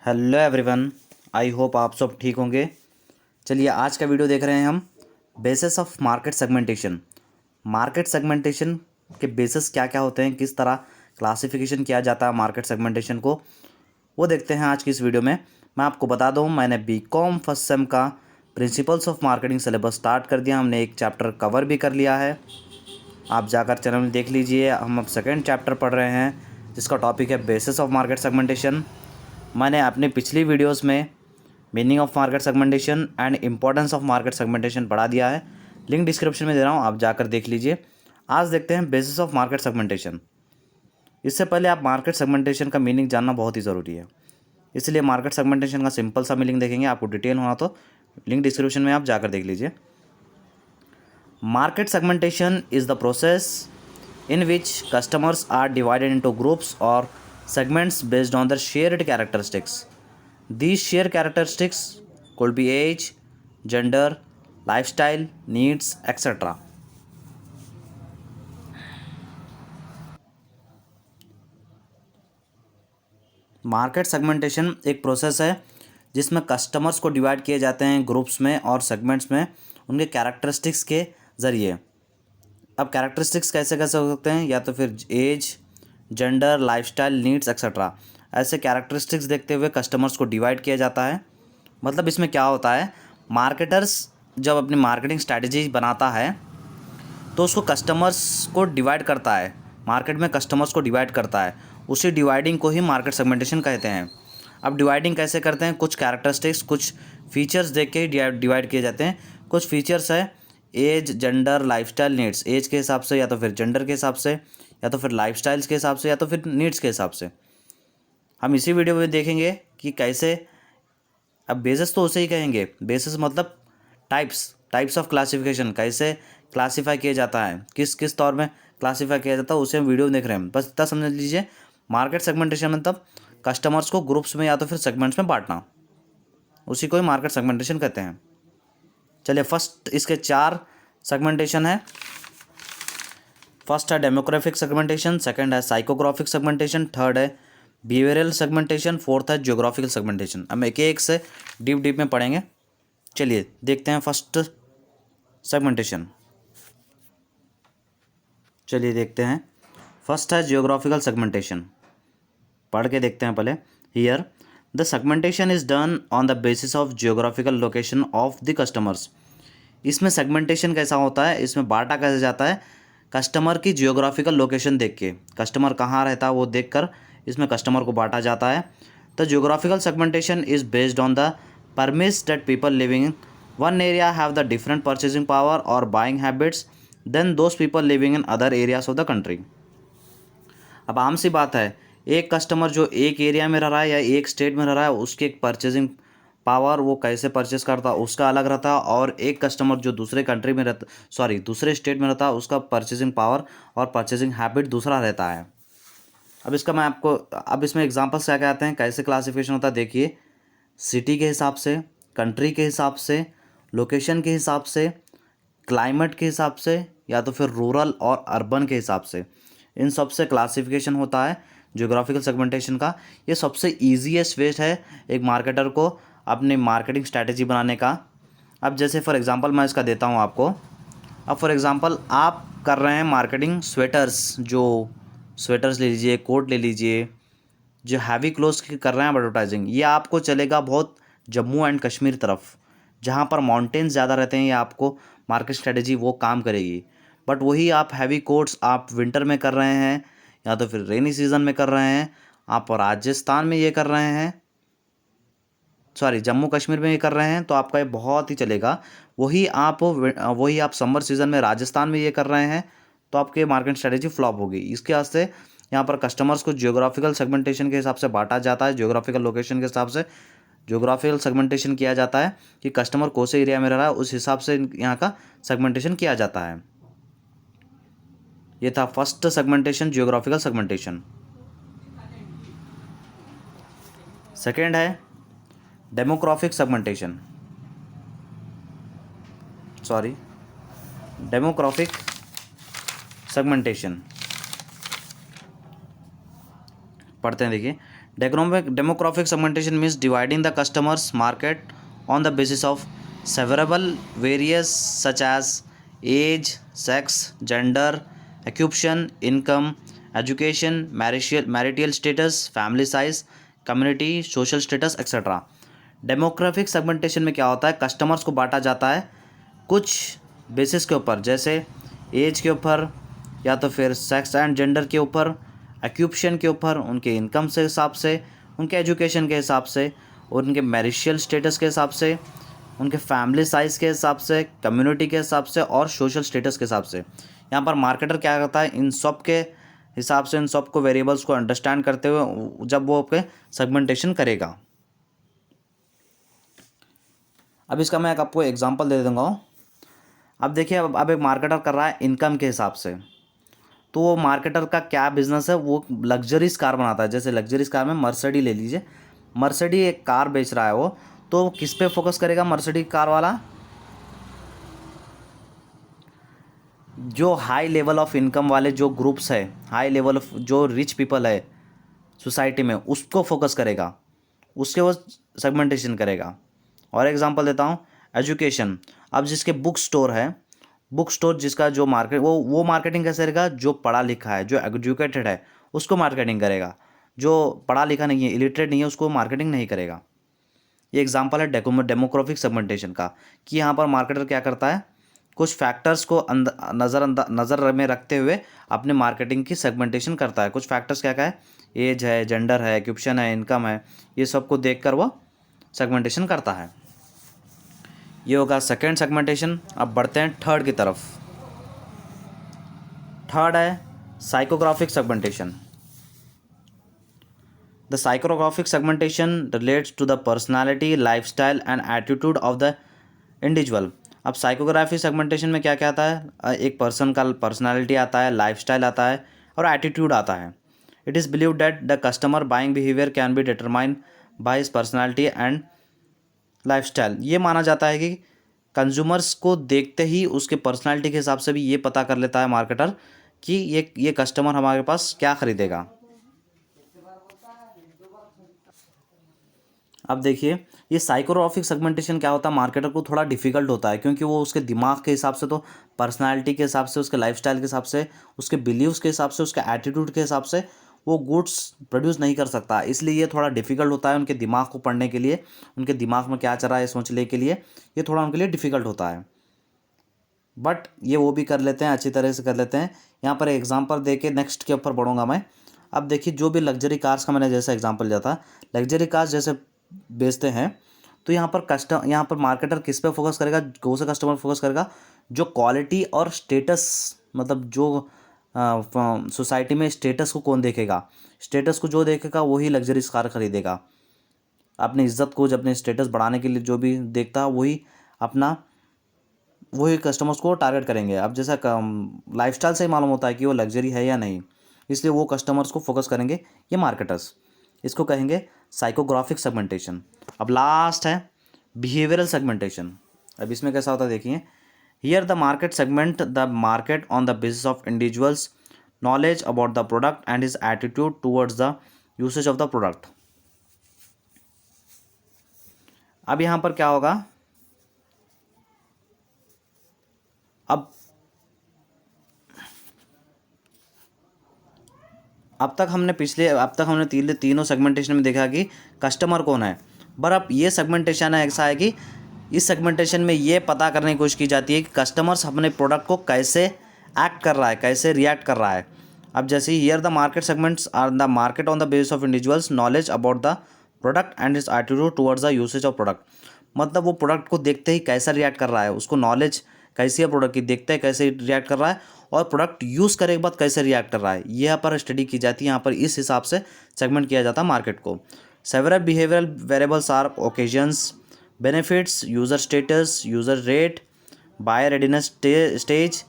Hello everyone. I hope आप सब ठीक होंगे। चलिए आज का वीडियो देख रहे हैं हम basis of market segmentation. Market segmentation के बेसिस क्या क्या होते हैं, किस तरह क्लासिफिकेशन किया जाता है मार्केट सेगमेंटेशन को, वो देखते हैं आज की इस वीडियो में। मैं आपको बता दूं, मैंने बीकॉम फर्स्ट सेम का principles of marketing syllabus start कर दिया। हमने एक चैप्टर कवर भी कर लिया है, आप जाकर चैनल में देख लीजिए। हम अब सेकेंड चैप्टर पढ़ रहे हैं जिसका टॉपिक है बेसिस ऑफ मार्केट सेगमेंटेशन। मैंने अपनी पिछली वीडियोस में meaning of market segmentation and importance of market segmentation पढ़ा दिया है, लिंक डिस्क्रिप्शन में दे रहा हूँ, आप जाकर देख लीजिए। आज देखते हैं बेसिस ऑफ मार्केट सेगमेंटेशन। इससे पहले आप मार्केट सेगमेंटेशन का मीनिंग जानना बहुत ही ज़रूरी है, इसलिए मार्केट सेगमेंटेशन का सिंपल सा मीनिंग देखेंगे। आपको डिटेल होना तो लिंक डिस्क्रिप्शन में आप जाकर देख लीजिए। Market segmentation is the process in which customers are divided into groups or segments based on their shared characteristics. These shared characteristics could be age, gender, lifestyle, needs, etc. Market segmentation एक process है जिसमें customers को divide किए जाते हैं groups में और segments में उनके कैरेक्टरिस्टिक्स के ज़रिए। अब कैरेक्टरिस्टिक्स कैसे कैसे हो सकते हैं, या तो फिर age, gender, lifestyle, needs etcetera, ऐसे कैरेक्टरिस्टिक्स देखते हुए कस्टमर्स को डिवाइड किया जाता है। मतलब इसमें क्या होता है, मार्केटर्स जब अपनी मार्केटिंग स्ट्रैटेजी बनाता है तो उसको कस्टमर्स को डिवाइड करता है, मार्केट में कस्टमर्स को डिवाइड करता है, उसी डिवाइडिंग को ही मार्केट सेगमेंटेशन कहते हैं। अब डिवाइडिंग कैसे करते हैं, कुछ कैरेक्टरिस्टिक्स, कुछ फीचर्स देख के डिवाइड किए जाते हैं। कुछ फीचर्स है age, gender, lifestyle, needs, age के हिसाब से या तो फिर जेंडर के हिसाब से या तो फिर लाइफस्टाइल्स के हिसाब से या तो फिर नीड्स के हिसाब से। हम इसी वीडियो में देखेंगे कि कैसे, अब बेसिस तो उसे ही कहेंगे, बेसिस मतलब टाइप्स ऑफ क्लासिफिकेशन, कैसे क्लासीफाई किया जाता है, किस किस तौर में क्लासीफाई किया जाता है, उसे हम वीडियो में देख रहे हैं। बस इतना समझ लीजिए, मार्केट सेगमेंटेशन मतलब कस्टमर्स को ग्रुप्स में या तो फिर सेगमेंट्स में बांटना, उसी को ही मार्केट सेगमेंटेशन कहते हैं। चलिए फर्स्ट इसके 4 सेगमेंटेशन है। फर्स्ट है डेमोग्राफिक सेगमेंटेशन, सेकंड है साइकोग्राफिक सेगमेंटेशन, थर्ड है बिहेवियरल सेगमेंटेशन, फोर्थ है ज्योग्राफिकल सेगमेंटेशन। हम एक एक से डीप में पढ़ेंगे। चलिए देखते हैं फर्स्ट सेगमेंटेशन। चलिए देखते हैं, फर्स्ट है जियोग्राफिकल सेगमेंटेशन। पढ़ के देखते हैं पहले। Here the segmentation is done on the basis of geographical location of the customers. इसमें सेगमेंटेशन कैसा होता है, इसमें बांटा कैसे जाता है, कस्टमर की जियोग्राफिकल लोकेशन देख के, कस्टमर कहाँ रहता है वो देखकर इसमें कस्टमर को बांटा जाता है। The geographical segmentation is based on the premise that people living in one area have the different purchasing power और buying habits then those people living in other areas of the country. अब आम सी बात है, एक customer जो एक area में रह रहा है या एक स्टेट में रह रहा है, उसकी एक परचेजिंग पावर, वो कैसे परचेस करता है उसका अलग रहता है, और एक कस्टमर जो दूसरे कंट्री में रहता, दूसरे स्टेट में रहता है, उसका परचेजिंग पावर और परचेजिंग हैबिट दूसरा रहता है। अब इसका मैं आपको, अब इसमें एग्जांपल्स क्या क्या आते हैं, कैसे क्लासिफिकेशन होता है देखिए। सिटी के हिसाब से, कंट्री के हिसाब से, लोकेशन के हिसाब से, क्लाइमेट के हिसाब से, या तो फिर रूरल और अर्बन के हिसाब से, इन सब से क्लासिफिकेशन होता है ज्योग्राफिकल सेगमेंटेशन का। ये सबसे ईजीएस्ट वे है एक मार्केटर को अपनी मार्केटिंग स्ट्रैटेजी बनाने का। अब जैसे फॉर एग्जांपल मैं इसका देता हूँ आपको। अब फॉर एग्जांपल आप कर रहे हैं मार्केटिंग स्वेटर्स, जो स्वेटर्स ले लीजिए, कोट ले लीजिए, जो हैवी क्लोथ्स की कर रहे हैं एडवर्टाइजिंग, ये आपको चलेगा बहुत जम्मू एंड कश्मीर तरफ, जहाँ पर माउंटेन्स ज़्यादा रहते हैं, या आपको मार्केट स्ट्रेटजी वो काम करेगी। बट वही आप हैवी कोट्स आप विंटर में कर रहे हैं या तो फिर रेनी सीजन में कर रहे हैं, आप राजस्थान में ये कर रहे हैं, जम्मू कश्मीर में ये कर रहे हैं, तो आपका ये बहुत ही चलेगा। वही आप समर सीजन में राजस्थान में ये कर रहे हैं, तो आपके मार्केट स्ट्रेटजी फ्लॉप होगी। इसके वास्ते यहाँ पर कस्टमर्स को जियोग्राफिकल सेगमेंटेशन के हिसाब से बांटा जाता है, जियोग्राफिकल लोकेशन के हिसाब से जियोग्राफिकल सेगमेंटेशन किया जाता है कि कस्टमर कौन से एरिया में रह रहा है, उस हिसाब से यहाँ का सेगमेंटेशन किया जाता है। ये था first segmentation, geographical segmentation. Second है डेमोग्राफिक सेगमेंटेशन, डेमोग्राफिक सेगमेंटेशन पढ़ते हैं। देखिए, Demographic segmentation means dividing the customers market on the basis of several variables such as age, sex, gender, occupation, income, education, marital status, family size, community, social status, etc. Demographic segmentation में क्या होता है, customers को बांटा जाता है कुछ basis के ऊपर, जैसे एज के ऊपर या तो फिर सेक्स एंड जेंडर के ऊपर, ऑक्यूपेशन के ऊपर, उनके इनकम से हिसाब से, उनके एजुकेशन के हिसाब से, और उनके मैरिशियल स्टेटस के हिसाब से, उनके फैमिली साइज़ के हिसाब से, कम्युनिटी के हिसाब से और सोशल स्टेटस के हिसाब से। यहाँ पर मार्केटर क्या करता है, इन सब के हिसाब से इन सब को वेरिएबल्स को अंडरस्टैंड करते हुए जब वो आपके सेगमेंटेशन करेगा। अब इसका मैं आपको एग्जांपल दे दूँगा। अब देखिए, अब एक मार्केटर कर रहा है इनकम के हिसाब से, तो वो मार्केटर का क्या बिजनेस है, वो लग्जरीज कार बनाता है। जैसे लग्जरीज कार में मर्सिडीज ले लीजिए, मर्सिडीज एक कार बेच रहा है वो, तो किस पे फोकस करेगा मर्सिडीज कार वाला, जो हाई लेवल ऑफ इनकम वाले जो ग्रुप्स है, हाई लेवल ऑफ जो रिच पीपल है सोसाइटी में, उसको फोकस करेगा, उसके वो सेगमेंटेशन करेगा। और एग्जांपल देता हूँ, एजुकेशन। अब जिसके बुक स्टोर है, बुक स्टोर जिसका जो मार्केट, वो मार्केटिंग कैसे करेगा, जो पढ़ा लिखा है, जो एजुकेटेड है उसको मार्केटिंग करेगा, जो पढ़ा लिखा नहीं है, इलिटरेट नहीं है, उसको मार्केटिंग नहीं करेगा। ये एग्जांपल है डेमोग्राफिक सेगमेंटेशन का, कि यहाँ पर मार्केटर क्या करता है, कुछ फैक्टर्स को नज़र में रखते हुए अपने मार्केटिंग की सेगमेंटेशन करता है। कुछ फैक्टर्स क्या क्या है, एज है, जेंडर है, ऑक्यूपेशन है, इनकम है, ये सब को देख कर वो सेगमेंटेशन करता है। ये होगा सेकेंड सेगमेंटेशन। अब बढ़ते हैं थर्ड की तरफ। थर्ड है psychographic segmentation. The psychographic segmentation relates to the personality, lifestyle and attitude of the individual. अब साइकोग्राफी सेगमेंटेशन में क्या क्या आता है, एक पर्सन का पर्सनालिटी आता है, लाइफस्टाइल आता है और एटीट्यूड आता है। It is believe that the customer buying behaviour can be determined by his personality and lifestyle. ये माना जाता है कि कंज्यूमर्स को देखते ही उसके पर्सनालिटी के हिसाब से भी ये पता कर लेता है मार्केटर कि ये कस्टमर हमारे पास क्या ख़रीदेगा। अब देखिए, ये साइकोग्राफिक सेगमेंटेशन क्या होता है, मार्केटर को थोड़ा डिफिकल्ट होता है, क्योंकि वो उसके दिमाग के हिसाब से, तो पर्सनालिटी के हिसाब से, उसके लाइफस्टाइल के हिसाब से, उसके बिलीव्स के हिसाब से, उसके एटीट्यूड के हिसाब से वो गुड्स प्रोड्यूस नहीं कर सकता। इसलिए ये थोड़ा डिफिकल्ट होता है उनके दिमाग को पढ़ने के लिए, उनके दिमाग में क्या चल रहा है सोचने के लिए, ये थोड़ा उनके लिए डिफिकल्ट होता है। बट ये वो भी कर लेते हैं, अच्छी तरह से कर लेते हैं। यहाँ पर एग्जांपल दे के नेक्स्ट के ऊपर बढ़ूंगा मैं। अब देखिए, जो भी लग्जरी कार्स का मैंने जैसा एग्जांपल दिया था, लग्जरी कार्स जैसे बेचते हैं, तो यहाँ पर मार्केटर किस पे फोकस करेगा, कौन सा कस्टमर फोकस करेगा, जो क्वालिटी और स्टेटस, मतलब जो सोसाइटी में स्टेटस को कौन देखेगा, स्टेटस को जो देखेगा वही लग्जरी कार खरीदेगा। अपनी इज्जत को, जब अपने स्टेटस बढ़ाने के लिए जो भी देखता है वही कस्टमर्स को टारगेट करेंगे। अब जैसा लाइफस्टाइल से ही मालूम होता है कि वो लग्जरी है या नहीं, इसलिए वो कस्टमर्स को फोकस करेंगे ये मार्केटर्स। इसको कहेंगे साइकोग्राफिक सेगमेंटेशन। अब लास्ट है बिहेवियरल सेगमेंटेशन। अब इसमें कैसा होता है देखिए, here the market segment the market on the basis of individuals knowledge about the product and his attitude towards the usage of the product. अब यहाँ पर क्या होगा, अब तक हमने तीनों सेगमेंटेशन में देखा कि कस्टमर कौन है। पर अब ये सेगमेंटेशन है ऐसा है कि इस सेगमेंटेशन में ये पता करने की कोशिश की जाती है कि कस्टमर्स अपने प्रोडक्ट को कैसे एक्ट कर रहा है, कैसे रिएक्ट कर रहा है। अब जैसे here the market segments are the market on the basis of individuals knowledge about the product and is attitude towards the usage of product. मतलब वो प्रोडक्ट को देखते ही कैसा रिएक्ट कर रहा है, उसको नॉलेज कैसी है प्रोडक्ट की, देखते हैं कैसे रिएक्ट कर रहा है, और प्रोडक्ट यूज़ करने के बाद कैसे रिएक्ट कर रहा है, ये यहाँ पर स्टडी की जाती है। यहाँ पर इस हिसाब से सेगमेंट किया जाता है मार्केट को। Several behavioural variables are occasions, benefits, user status, user rate, buyer readiness stage,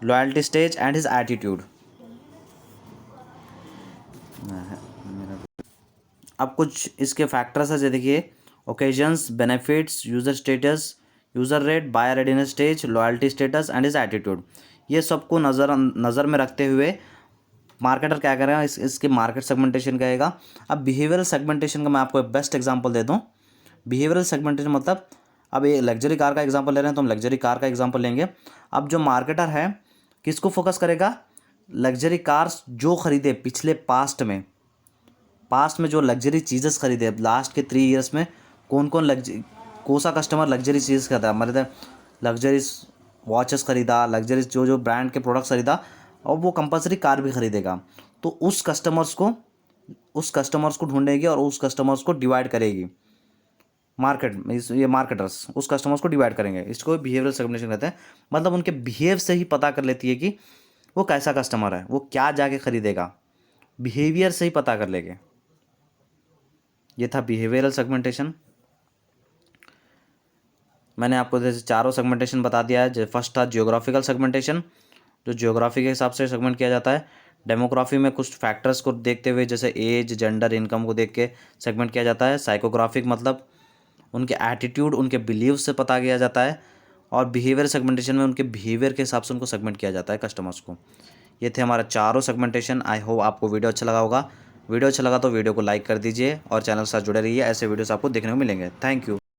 loyalty stage and his attitude. अब कुछ इसके फैक्टर्स है, देखिए, occasions, benefits, user status, user rate, buyer readiness stage, loyalty status and his attitude. ये सबको नज़र में रखते हुए मार्केटर क्या करेगा, इसके मार्केट सेगमेंटेशन करेगा। अब बिहेवियरल सेगमेंटेशन का मैं आपको एक बेस्ट एग्जांपल दे दूं। बिहेवियरल सेगमेंटेशन मतलब, अब ये लग्जरी कार का एग्जांपल ले रहे हैं तो हम लग्जरी कार का एग्जांपल लेंगे। अब जो मार्केटर है किसको फोकस करेगा, लग्जरी कार्स जो खरीदे पिछले पास्ट में जो लग्जरी चीज़ें खरीदे लास्ट के 3 ईयर्स में, कौन सा कस्टमर लग्जरी चीज़ खरीदा, मतलब लग्जरी वॉचेस खरीदा, लग्जरी जो ब्रांड के प्रोडक्ट्स खरीदा, और वो कंपलसरी कार भी खरीदेगा। तो उस कस्टमर्स को ढूंढेगी और उस कस्टमर्स को डिवाइड करेगी मार्केट में। ये मार्केटर्स उस कस्टमर्स को डिवाइड करेंगे, इसको बिहेवियरल सेगमेंटेशन कहते हैं। मतलब उनके बिहेव से ही पता कर लेती है कि वो कैसा कस्टमर है, वो क्या जाके खरीदेगा, बिहेवियर से ही पता कर लेंगे। ये था बिहेवियरल सेगमेंटेशन। मैंने आपको जैसे चारों सेगमेंटेशन बता दिया है। फर्स्ट था जियोग्राफिकल सेगमेंटेशन, जो जियोग्राफी के हिसाब से सेगमेंट किया जाता है। डेमोग्राफी में कुछ फैक्टर्स को देखते हुए, जैसे एज, जेंडर, इनकम को देख के सेगमेंट किया जाता है। साइकोग्राफिक मतलब उनके एटीट्यूड, उनके बिलीव से पता किया जाता है। और बिहेवियर सेगमेंटेशन में उनके बिहेवियर के हिसाब से उनको सेगमेंट किया जाता है कस्टमर्स को। ये थे हमारा चारों सेगमेंटेशन। आई होप आपको वीडियो अच्छा लगा होगा। वीडियो अच्छा लगा तो वीडियो को लाइक कर दीजिए और चैनल के साथ जुड़े रहिए, ऐसे वीडियोस आपको देखने को मिलेंगे। Thank you.